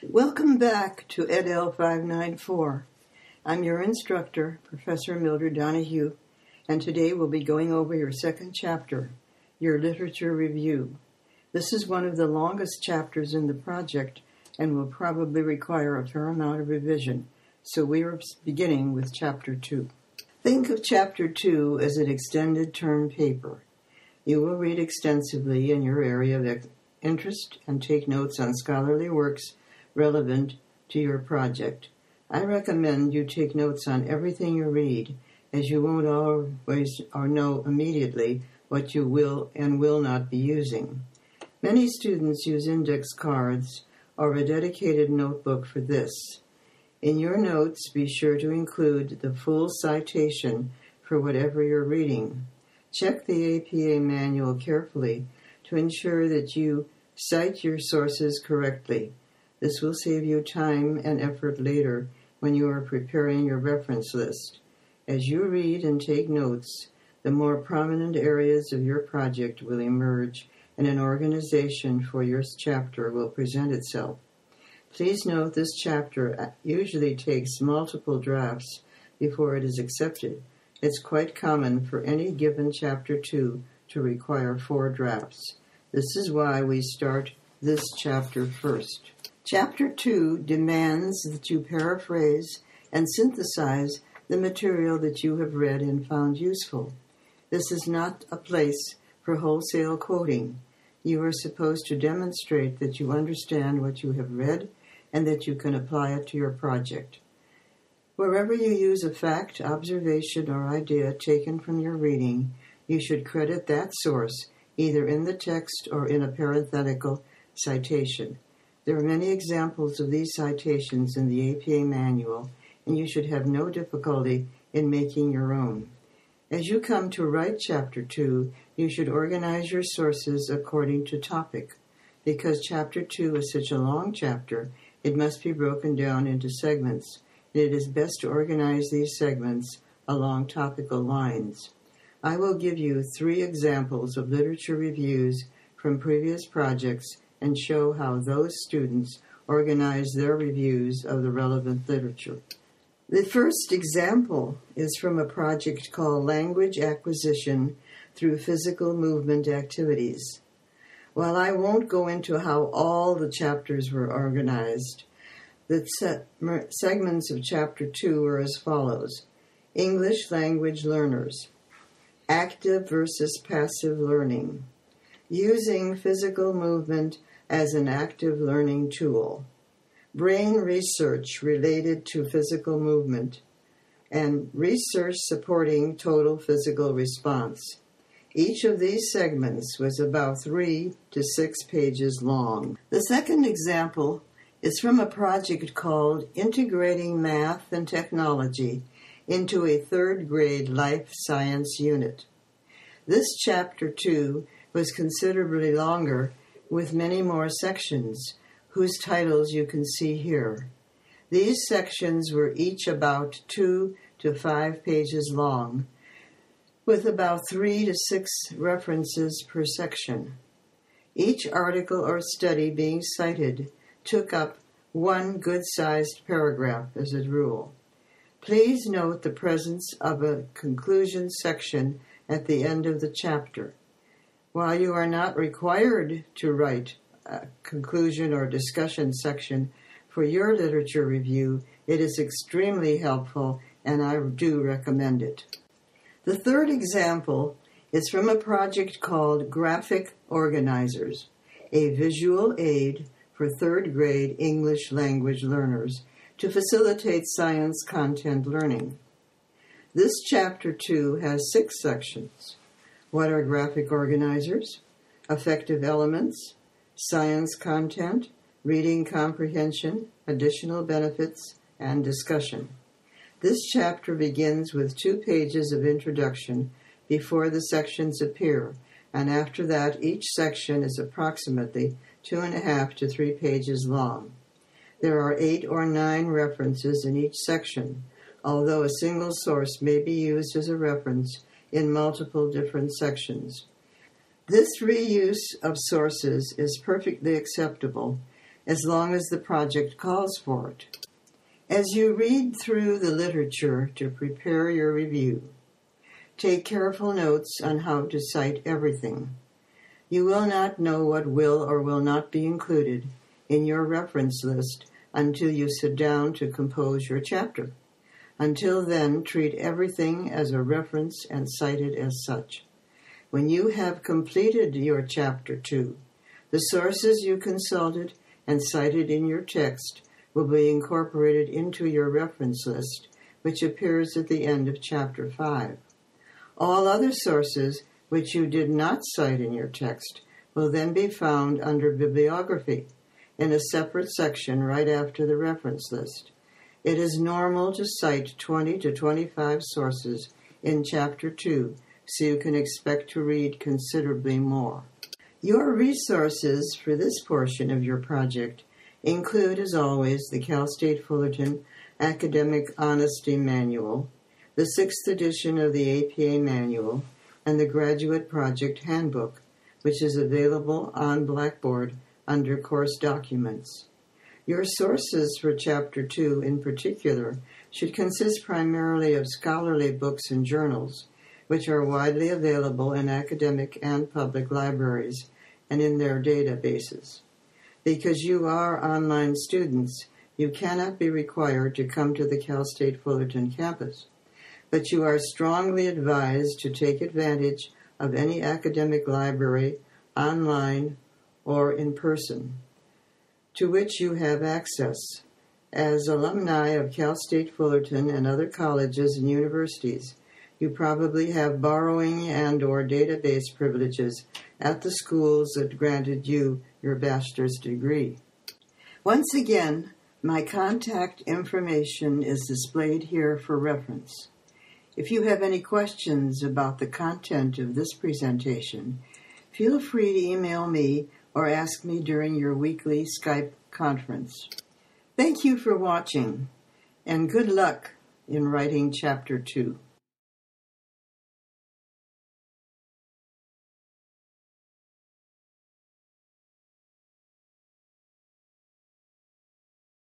Welcome back to EDEL 594. I'm your instructor, Professor Mildred Donoghue, and today we'll be going over your second chapter, your literature review. This is one of the longest chapters in the project and will probably require a fair amount of revision, so we are beginning with Chapter 2. Think of Chapter 2 as an extended term paper. You will read extensively in your area of interest and take notes on scholarly works relevant to your project. I recommend you take notes on everything you read, as you won't always or know immediately what you will and will not be using. Many students use index cards or a dedicated notebook for this. In your notes, be sure to include the full citation for whatever you're reading. Check the APA manual carefully to ensure that you cite your sources correctly. This will save you time and effort later when you are preparing your reference list. As you read and take notes, the more prominent areas of your project will emerge and an organization for your chapter will present itself. Please note this chapter usually takes multiple drafts before it is accepted. It's quite common for any given Chapter 2 to require 4 drafts. This is why we start this chapter first. Chapter 2 demands that you paraphrase and synthesize the material that you have read and found useful. This is not a place for wholesale quoting. You are supposed to demonstrate that you understand what you have read and that you can apply it to your project. Wherever you use a fact, observation, or idea taken from your reading, you should credit that source either in the text or in a parenthetical citation. There are many examples of these citations in the APA manual, and you should have no difficulty in making your own. As you come to write Chapter 2, you should organize your sources according to topic. Because Chapter 2 is such a long chapter, it must be broken down into segments, and it is best to organize these segments along topical lines. I will give you 3 examples of literature reviews from previous projects and show how those students organize their reviews of the relevant literature. The first example is from a project called Language Acquisition Through Physical Movement Activities. While I won't go into how all the chapters were organized, the segments of Chapter 2 are as follows. English language learners. Active versus passive learning. Using physical movement as an active learning tool. Brain research related to physical movement. And research supporting total physical response. Each of these segments was about 3 to 6 pages long. The second example is from a project called Integrating Math and Technology into a 3rd grade life science unit. This Chapter 2 was considerably longer with many more sections, whose titles you can see here. These sections were each about 2 to 5 pages long, with about 3 to 6 references per section. Each article or study being cited took up 1 good-sized paragraph as a rule. Please note the presence of a conclusion section at the end of the chapter. While you are not required to write a conclusion or discussion section for your literature review, it is extremely helpful and I do recommend it. The third example is from a project called Graphic Organizers, a visual aid for 3rd grade English language learners to facilitate science content learning. This Chapter 2 has 6 sections. What are graphic organizers? Effective elements, science content, reading comprehension, additional benefits, and discussion. This chapter begins with 2 pages of introduction before the sections appear, and after that each section is approximately 2.5 to 3 pages long. There are 8 or 9 references in each section, although a single source may be used as a reference in multiple different sections. This reuse of sources is perfectly acceptable as long as the project calls for it. As you read through the literature to prepare your review, take careful notes on how to cite everything. You will not know what will or will not be included in your reference list until you sit down to compose your chapter. Until then, treat everything as a reference and cite it as such. When you have completed your Chapter 2, the sources you consulted and cited in your text will be incorporated into your reference list, which appears at the end of Chapter 5. All other sources which you did not cite in your text will then be found under Bibliography in a separate section right after the reference list. It is normal to cite 20 to 25 sources in Chapter 2, so you can expect to read considerably more. Your resources for this portion of your project include, as always, the Cal State Fullerton Academic Honesty Manual, the 6th edition of the APA Manual, and the Graduate Project Handbook, which is available on Blackboard under Course Documents. Your sources for Chapter 2 in particular should consist primarily of scholarly books and journals, which are widely available in academic and public libraries and in their databases. Because you are online students, you cannot be required to come to the Cal State Fullerton campus, but you are strongly advised to take advantage of any academic library, online or in person, to which you have access. As alumni of Cal State Fullerton and other colleges and universities, you probably have borrowing and or database privileges at the schools that granted you your bachelor's degree. Once again, my contact information is displayed here for reference. If you have any questions about the content of this presentation, feel free to email me or ask me during your weekly Skype conference. Thank you for watching, and good luck in writing Chapter 2.